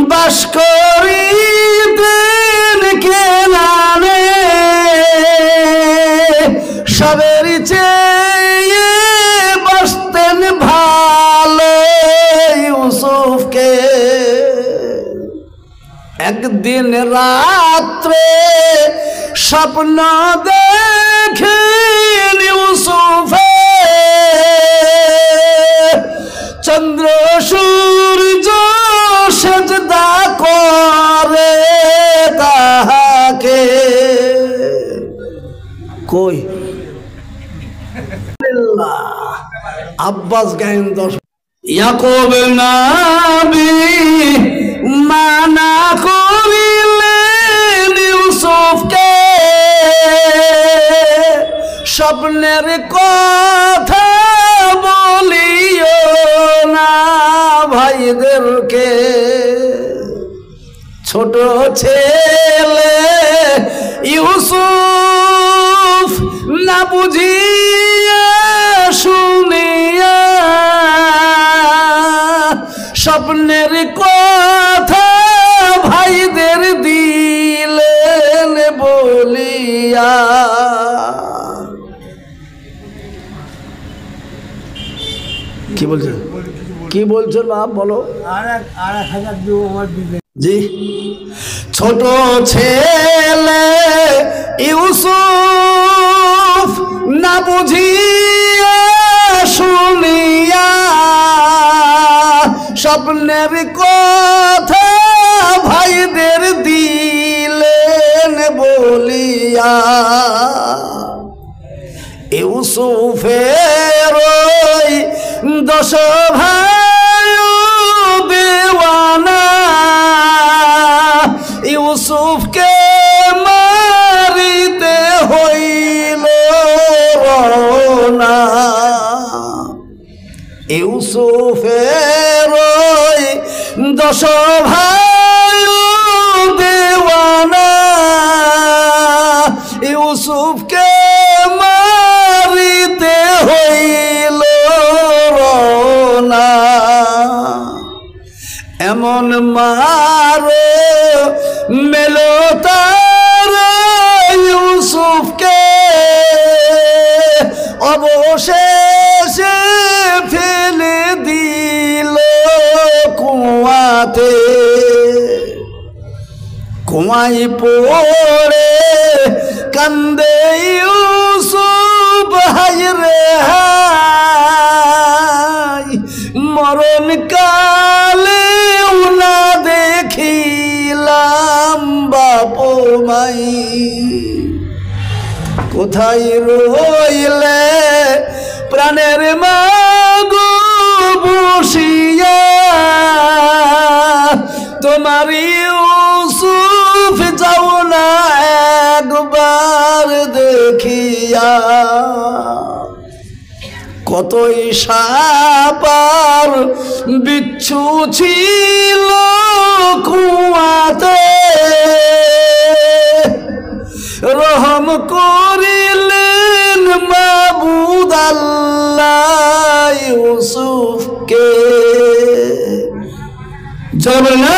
বাস করিতেন কেনানে সবের চেয়ে বসতেন ভালো ইউসুফকে একদিন রাত্রে স্বপ্ন দেখেন ইউসুফে চন্দ্র সূর্য সেজদা করে তাহাকে কই আব্বাস গায়েন দশ ইয়াকুব নবী মানা করিলেন ইউসুফকে স্বপ্নের কথা বলিও না ভাইদেরকে ছোট ছেলে ইউসুফ না বুঝিয়া শুনিয়া স্বপ্নের কথা ভাইদের দিলেন বলিয়া কি বলছেন কি বলছেন বাপ বলো আর 1000 দিও আমার দিবেন জি ছোট ছেলে ইউসুফ না বুঝিয়া শুনিয়া স্বপ্নের কথা ভাইদের দিলেন বলিয়া ইউসুফের ওই 10 ভাই দেওয়ানা ইউসুফকে মারিতে হইল রওনা ইউসুফের ওই 10 ভাই দেওয়ানা ইউসুফকে মারিতে হইল রওনা এমন মারো মেলো তার ইউসুফকে অবশেষে ফেলে দিল কুয়াতে কুয়ায় পড়ে কান্দে ইউসুফ হায় রে হায় মরণ কালে না দেখিলাম বাপ মাই কোথায় রইলে প্রাণের মাগো বসিয়া তোমার ইউসুফ যাও না একবার দেখিয়া কতই সাপার বিচ্ছু ছিল কুয়াতে রহম করিলেন মাবুদ আল্লাহ ইউসুফকে জব না